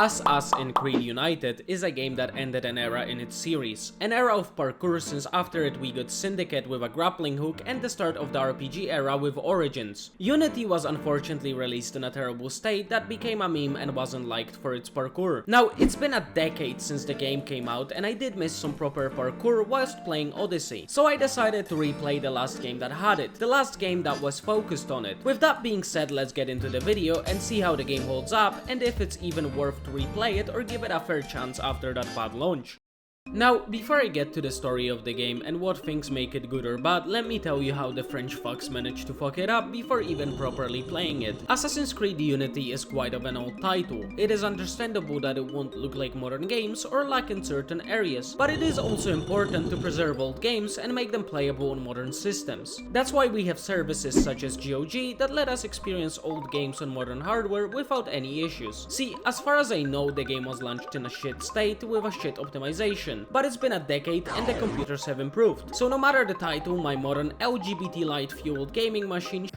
Assassin's Creed United is a game that ended an era in its series, an era of parkour since after it we got Syndicate with a grappling hook and the start of the RPG era with Origins. Unity was unfortunately released in a terrible state that became a meme and wasn't liked for its parkour. Now, it's been a decade since the game came out and I did miss some proper parkour whilst playing Odyssey, so I decided to replay the last game that had it, the last game that was focused on it. With that being said, let's get into the video and see how the game holds up and if it's even worth to replay it or give it a fair chance after that bad launch. Now, before I get to the story of the game and what things make it good or bad, let me tell you how the French fucks managed to fuck it up before even properly playing it. Assassin's Creed Unity is quite of an old title. It is understandable that it won't look like modern games or lack in certain areas, but it is also important to preserve old games and make them playable on modern systems. That's why we have services such as GOG that let us experience old games on modern hardware without any issues. See, as far as I know, the game was launched in a shit state with a shit optimization. But it's been a decade and the computers have improved. So no matter the title, my modern LGBT light fueled gaming machine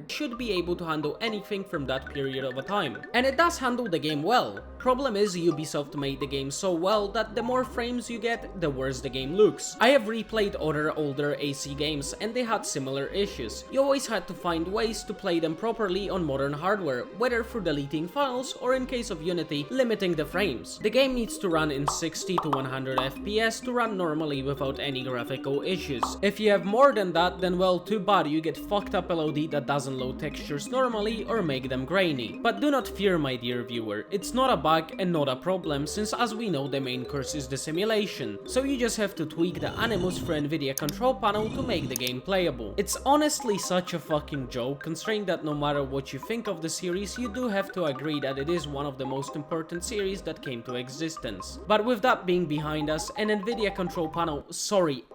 should be able to handle anything from that period of a time. And it does handle the game well. Problem is, Ubisoft made the game so well that the more frames you get, the worse the game looks. I have replayed other older AC games and they had similar issues. You always had to find ways to play them properly on modern hardware, whether through deleting files or in case of Unity, limiting the frames. The game needs to run in 60 to 100 FPS to run normally without any graphical issues. If you have more than that, then well, too bad, you get fucked up LOD that doesn't load textures normally or make them grainy. But do not fear, my dear viewer, it's not a bug and not a problem, since as we know the main curse is the simulation, so you just have to tweak the animus for Nvidia control panel to make the game playable. It's honestly such a fucking joke, considering that no matter what you think of the series, you do have to agree that it is one of the most important series that came to existence. But with that being behind us and Nvidia control panel,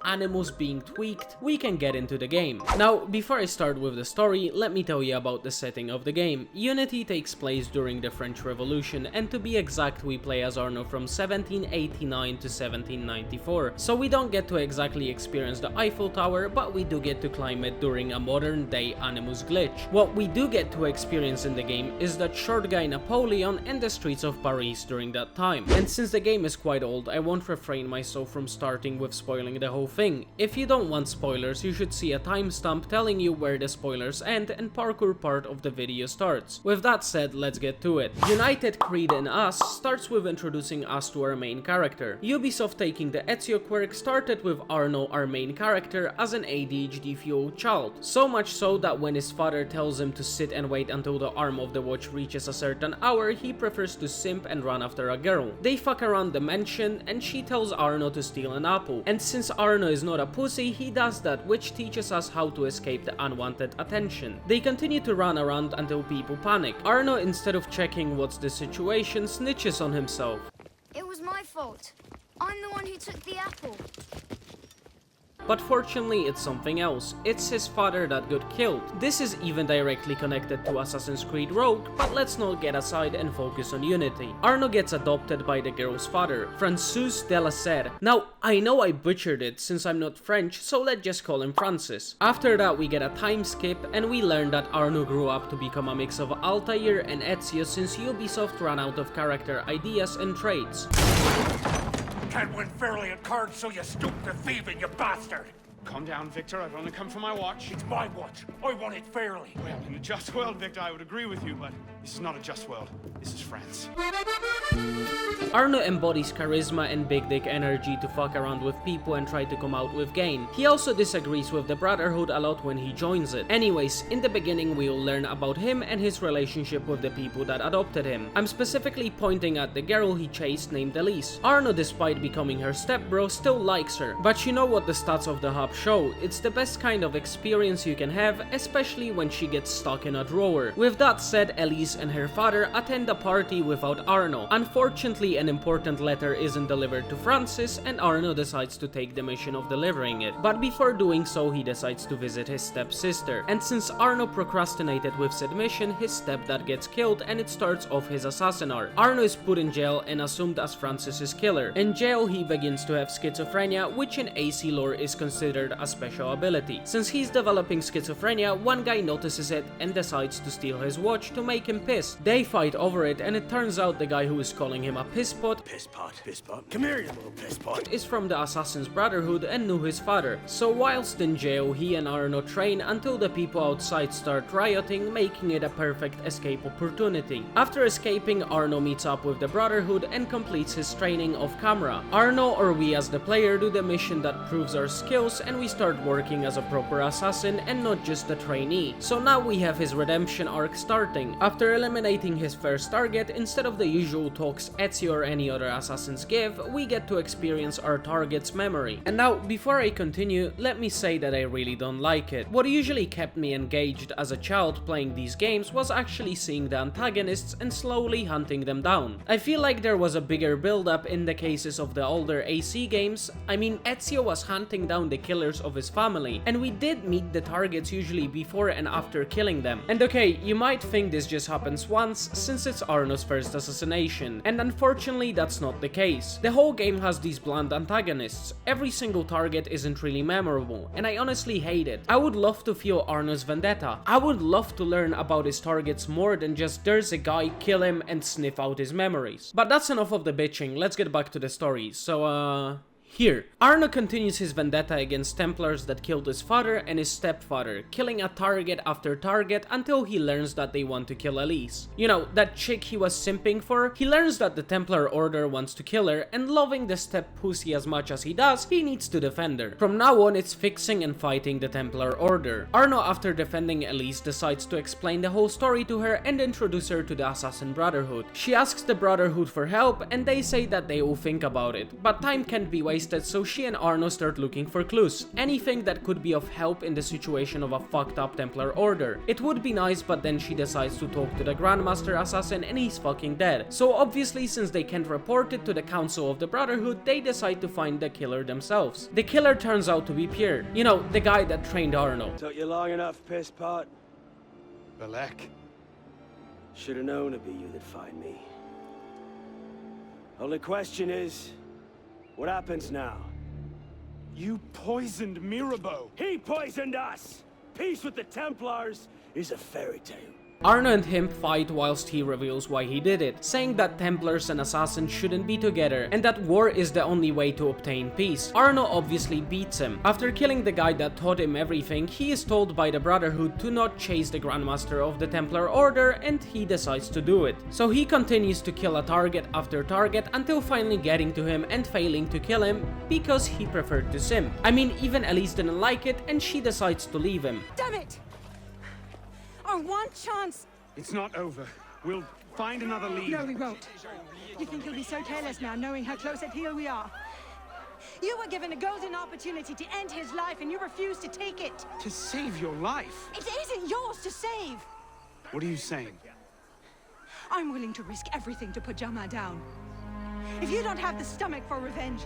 animus being tweaked, we can get into the game. Now, before I start with the story, let me tell you about the setting of the game. Unity takes place during the French Revolution, and to be exact, we play as Arno from 1789 to 1794, so we don't get to exactly experience the Eiffel Tower, but we do get to climb it during a modern day animus glitch. What we do get to experience in the game is that short guy Napoleon and the streets of Paris during that time. And since the game is quite old, I won't refrain myself from starting with spoiling the whole thing. If you don't want spoilers, you should see a timestamp telling you where the spoilers end and parkour part of the video starts. With that said, let's get to it. United Creed in Us starts with introducing us to our main character. Ubisoft, taking the Ezio quirk, started with Arno, our main character, as an ADHD fueled child. So much so that when his father tells him to sit and wait until the arm of the watch reaches a certain hour, he prefers to simp and run after a girl. They fuck around the mansion and she tells Arno to steal an apple. And since Arno is not a pussy, he does that, which teaches us how to escape the unwanted attention. They continue to run around until people panic. Arno, instead of checking what's the situation, snitches on himself. It was my fault. I'm the one who took the apple. But fortunately, it's something else. It's his father that got killed. This is even directly connected to Assassin's Creed Rogue, but let's not get aside and focus on Unity. Arno gets adopted by the girl's father, Francis de la Serre. Now, I know I butchered it since I'm not French, so let's just call him Francis. After that, we get a time skip and we learn that Arno grew up to become a mix of Altair and Ezio since Ubisoft ran out of character ideas and traits. Can't win fairly at cards, so you stoop to thieving, you bastard! Calm down, Victor. I've only come for my watch. It's my watch. I want it fairly. Well, in a just world, Victor, I would agree with you, but this is not a just world. This is France. Arno embodies charisma and big dick energy to fuck around with people and try to come out with gain. He also disagrees with the Brotherhood a lot when he joins it. Anyways, in the beginning we'll learn about him and his relationship with the people that adopted him. I'm specifically pointing at the girl he chased named Elise. Arno, despite becoming her stepbro, still likes her. But you know what the stats of the hub show, it's the best kind of experience you can have, especially when she gets stuck in a drawer. With that said, Elise and her father attend a party without Arno. Unfortunately, an important letter isn't delivered to Francis, and Arno decides to take the mission of delivering it. But before doing so, he decides to visit his stepsister. And since Arno procrastinated with said mission, his stepdad gets killed and it starts off his assassin arc. Arno is put in jail and assumed as Francis's killer. In jail, he begins to have schizophrenia, which in AC lore is considered a special ability. Since he's developing schizophrenia, one guy notices it and decides to steal his watch to make him pissed. They fight over it, and it turns out the guy who is calling him a pisspot, Come here, you little pisspot, is from the Assassin's Brotherhood and knew his father. So whilst in jail, he and Arno train until the people outside start rioting, making it a perfect escape opportunity. After escaping, Arno meets up with the Brotherhood and completes his training off camera. Arno, or we as the player, do the mission that proves our skills, and we start working as a proper assassin and not just a trainee. So now we have his redemption arc starting. After eliminating his first target, instead of the usual talks Ezio or any other assassins give, we get to experience our target's memory. And now, before I continue, let me say that I really don't like it. What usually kept me engaged as a child playing these games was actually seeing the antagonists and slowly hunting them down. I feel like there was a bigger build-up in the cases of the older AC games. I mean, Ezio was hunting down the killers of his family, and we did meet the targets usually before and after killing them. And okay, you might think this just happens once, since it's Arno's first assassination, and unfortunately that's not the case. The whole game has these bland antagonists. Every single target isn't really memorable, and I honestly hate it. I would love to feel Arno's vendetta. I would love to learn about his targets more than just there's a guy, kill him, and sniff out his memories. But that's enough of the bitching, let's get back to the story. So here, Arno continues his vendetta against Templars that killed his father and his stepfather, killing a target after target until he learns that they want to kill Elise. You know, that chick he was simping for? He learns that the Templar Order wants to kill her, and loving the step pussy as much as he does, he needs to defend her. From now on, it's fixing and fighting the Templar Order. Arno, after defending Elise, decides to explain the whole story to her and introduce her to the Assassin Brotherhood. She asks the Brotherhood for help, and they say that they will think about it, but time can't be wasted, so she and Arno start looking for clues. Anything that could be of help in the situation of a fucked up Templar Order. It would be nice, but then she decides to talk to the Grandmaster Assassin and he's fucking dead. So obviously, since they can't report it to the Council of the Brotherhood, they decide to find the killer themselves. The killer turns out to be Pierre. You know, the guy that trained Arno. Took you long enough, pisspot. Belek. Should've known it'd be you that find me. Only question is, what happens now? You poisoned Mirabeau. He poisoned us! Peace with the Templars is a fairy tale. Arno and him fight whilst he reveals why he did it, saying that Templars and Assassins shouldn't be together and that war is the only way to obtain peace. Arno obviously beats him. After killing the guy that taught him everything, he is told by the Brotherhood to not chase the Grandmaster of the Templar Order, and he decides to do it. So he continues to kill a target after target until finally getting to him and failing to kill him because he preferred to simp. I mean, even Elise didn't like it and she decides to leave him. Damn it! Our one chance! It's not over. We'll find another lead. No, we won't. You think you'll be so careless now, knowing how close at heel we are? You were given a golden opportunity to end his life, and you refused to take it. To save your life? It isn't yours to save. What are you saying? I'm willing to risk everything to put Jamal down. If you don't have the stomach for revenge,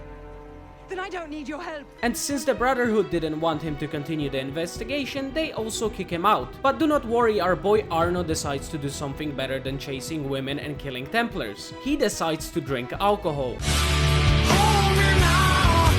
then I don't need your help. And since the Brotherhood didn't want him to continue the investigation, they also kick him out. But do not worry, our boy Arno decides to do something better than chasing women and killing Templars. He decides to drink alcohol.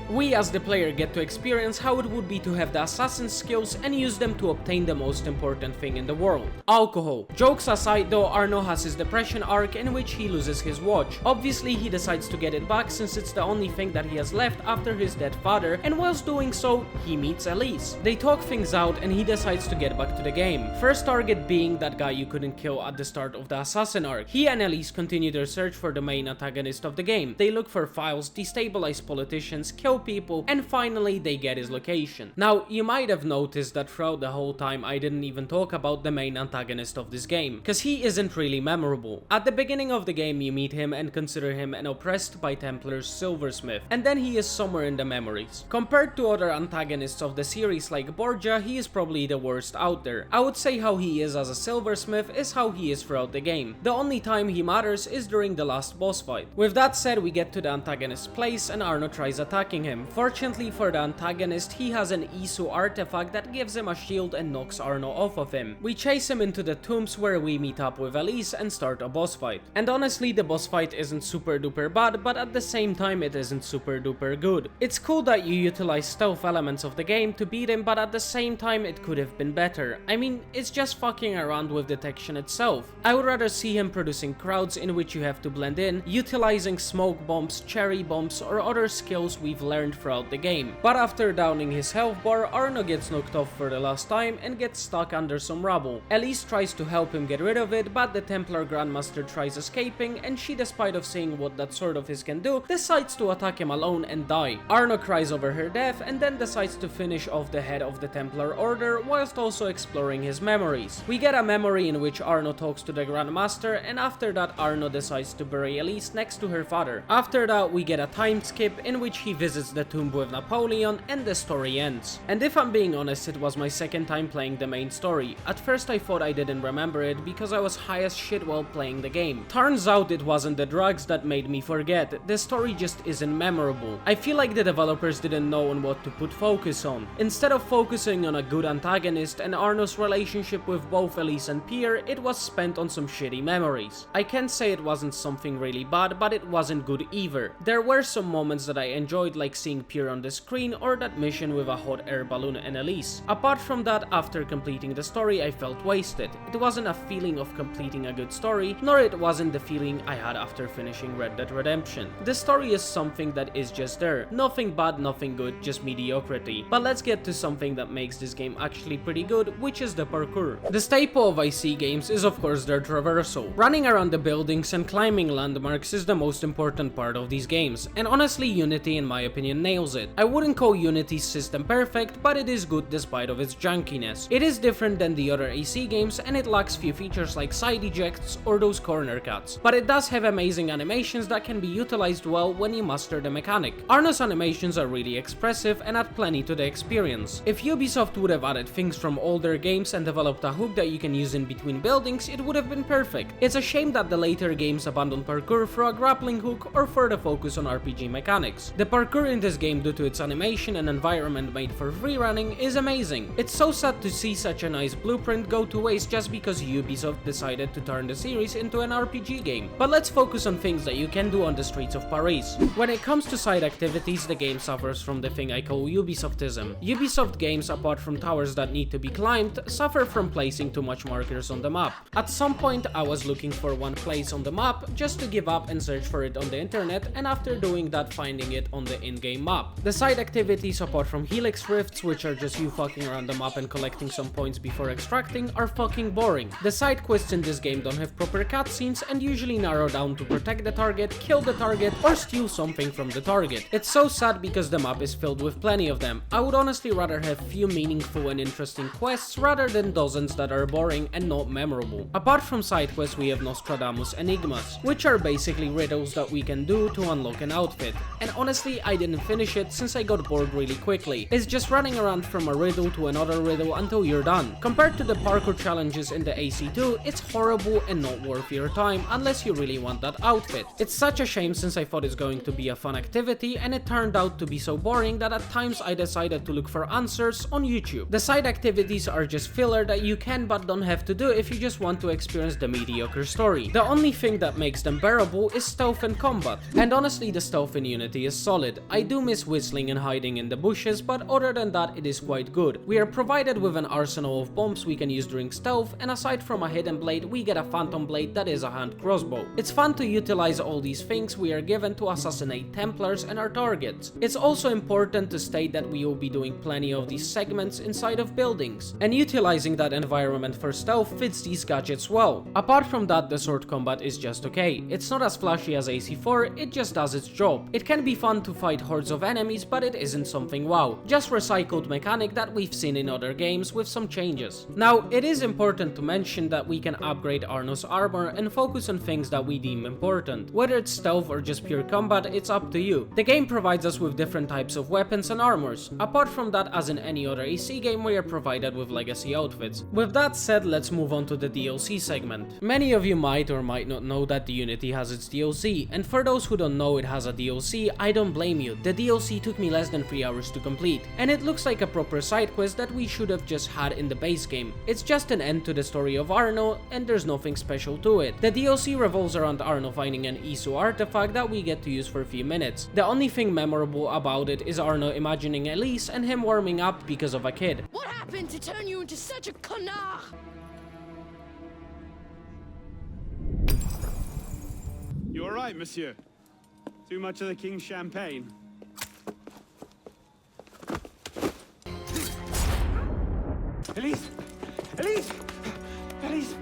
We as the player get to experience how it would be to have the assassin's skills and use them to obtain the most important thing in the world: alcohol. Jokes aside though, Arno has his depression arc in which he loses his watch. Obviously he decides to get it back since it's the only thing that he has left after his dead father, and whilst doing so, he meets Elise. They talk things out and he decides to get back to the game. First target being that guy you couldn't kill at the start of the assassin arc. He and Elise continue their search for the main antagonist of the game. They look for files, destabilize politicians, kill people, and finally they get his location. Now, you might have noticed that throughout the whole time I didn't even talk about the main antagonist of this game, cause he isn't really memorable. At the beginning of the game you meet him and consider him an oppressed by Templars silversmith, and then he is somewhere in the memories. Compared to other antagonists of the series like Borgia, he is probably the worst out there. I would say how he is as a silversmith is how he is throughout the game. The only time he matters is during the last boss fight. With that said, we get to the antagonist's place and Arno tries attacking him. Fortunately for the antagonist, he has an Isu artifact that gives him a shield and knocks Arno off of him. We chase him into the tombs where we meet up with Elise and start a boss fight. And honestly, the boss fight isn't super duper bad, but at the same time it isn't super duper good. It's cool that you utilize stealth elements of the game to beat him, but at the same time it could have been better. I mean, it's just fucking around with detection itself. I would rather see him producing crowds in which you have to blend in, utilizing smoke bombs, cherry bombs, or other skills we've learned throughout the game. But after downing his health bar, Arno gets knocked off for the last time and gets stuck under some rubble. Elise tries to help him get rid of it, but the Templar Grandmaster tries escaping, and she, despite of seeing what that sword of his can do, decides to attack him alone and die. Arno cries over her death and then decides to finish off the head of the Templar Order whilst also exploring his memories. We get a memory in which Arno talks to the Grandmaster, and after that Arno decides to bury Elise next to her father. After that we get a time skip in which he visits the tomb with Napoleon and the story ends. And if I'm being honest, it was my second time playing the main story. At first I thought I didn't remember it because I was high as shit while playing the game. Turns out it wasn't the drugs that made me forget, the story just isn't memorable. I feel like the developers didn't know on what to put focus on. Instead of focusing on a good antagonist and Arno's relationship with both Elise and Pierre, it was spent on some shitty memories. I can't say it wasn't something really bad, but it wasn't good either. There were some moments that I enjoyed, like seeing Pierre on the screen or that mission with a hot air balloon and Elise. Apart from that, after completing the story I felt wasted. It wasn't a feeling of completing a good story, nor it wasn't the feeling I had after finishing Red Dead Redemption. The story is something that is just there. Nothing bad, nothing good, just mediocrity. But let's get to something that makes this game actually pretty good, which is the parkour. The staple of IC games is of course their traversal. Running around the buildings and climbing landmarks is the most important part of these games, and honestly Unity in my opinion nails it. I wouldn't call Unity's system perfect, but it is good despite of its junkiness. It is different than the other AC games and it lacks few features like side ejects or those corner cuts, but it does have amazing animations that can be utilized well when you master the mechanic. Arno's animations are really expressive and add plenty to the experience. If Ubisoft would have added things from older games and developed a hook that you can use in between buildings, it would have been perfect. It's a shame that the later games abandoned parkour for a grappling hook or for the focus on RPG mechanics. The parkour in this game, due to its animation and environment made for free running, is amazing. It's so sad to see such a nice blueprint go to waste just because Ubisoft decided to turn the series into an RPG game. But let's focus on things that you can do on the streets of Paris. When it comes to side activities, the game suffers from the thing I call Ubisoftism. Ubisoft games, apart from towers that need to be climbed, suffer from placing too much markers on the map. At some point I was looking for one place on the map just to give up and search for it on the internet, and after doing that finding it on the in-game map. The side activities, apart from helix rifts, which are just you fucking around the map and collecting some points before extracting, are fucking boring. The side quests in this game don't have proper cutscenes and usually narrow down to protect the target, kill the target, or steal something from the target. It's so sad because the map is filled with plenty of them. I would honestly rather have few meaningful and interesting quests rather than dozens that are boring and not memorable. Apart from side quests, we have Nostradamus Enigmas, which are basically riddles that we can do to unlock an outfit. And honestly, I didn't finish it since I got bored really quickly. It's just running around from a riddle to another riddle until you're done. Compared to the parkour challenges in the AC2, it's horrible and not worth your time unless you really want that outfit. It's such a shame since I thought it's going to be a fun activity and it turned out to be so boring that at times I decided to look for answers on YouTube. The side activities are just filler that you can but don't have to do if you just want to experience the mediocre story. The only thing that makes them bearable is stealth and combat. And honestly, the stealth in Unity is solid. I do miss whistling and hiding in the bushes, but other than that it is quite good. We are provided with an arsenal of bombs we can use during stealth, and aside from a hidden blade we get a phantom blade that is a hand crossbow. It's fun to utilize all these things we are given to assassinate Templars and our targets. It's also important to state that we will be doing plenty of these segments inside of buildings, and utilizing that environment for stealth fits these gadgets well. Apart from that, the sword combat is just okay. It's not as flashy as AC4, it just does its job. It can be fun to fight hordes of enemies, but it isn't something wow. Just recycled mechanic that we've seen in other games with some changes. Now, it is important to mention that we can upgrade Arno's armor and focus on things that we deem important. Whether it's stealth or just pure combat, it's up to you. The game provides us with different types of weapons and armors. Apart from that, as in any other AC game, we are provided with legacy outfits. With that said, let's move on to the DLC segment. Many of you might or might not know that the Unity has its DLC, and for those who don't know it has a DLC, I don't blame you. The DLC took me less than 3 hours to complete, and it looks like a proper side quest that we should have just had in the base game. It's just an end to the story of Arno, and there's nothing special to it. The DLC revolves around Arno finding an Isu artifact that we get to use for a few minutes. The only thing memorable about it is Arno imagining Elise and him warming up because of a kid. What happened to turn you into such a connard? You all right, monsieur? Too much of the king's champagne? Elise! Elise! Elise!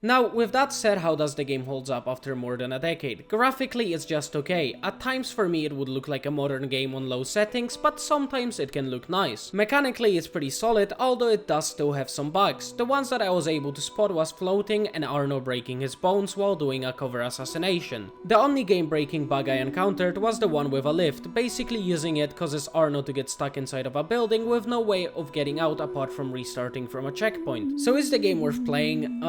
Now, with that said, how does the game holds up after more than a decade? Graphically, it's just okay. At times for me it would look like a modern game on low settings, but sometimes it can look nice. Mechanically, it's pretty solid, although it does still have some bugs. The ones that I was able to spot was floating and Arno breaking his bones while doing a cover assassination. The only game-breaking bug I encountered was the one with a lift. Basically using it causes Arno to get stuck inside of a building with no way of getting out apart from restarting from a checkpoint. So is the game worth playing?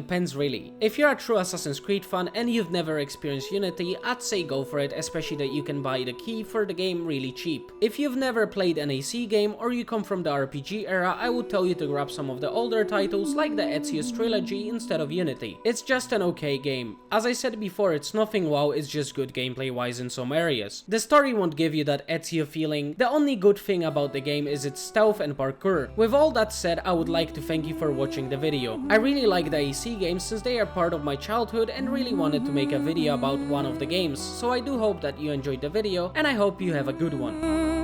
Depends really. If you're a true Assassin's Creed fan and you've never experienced Unity, I'd say go for it, especially that you can buy the key for the game really cheap. If you've never played an AC game or you come from the RPG era, I would tell you to grab some of the older titles like the Ezio's trilogy instead of Unity. It's just an okay game. As I said before, it's nothing wow, it's just good gameplay wise in some areas. The story won't give you that Ezio feeling. The only good thing about the game is its stealth and parkour. With all that said, I would like to thank you for watching the video. I really like the AC games since they are part of my childhood and really wanted to make a video about one of the games, so I do hope that you enjoyed the video and I hope you have a good one.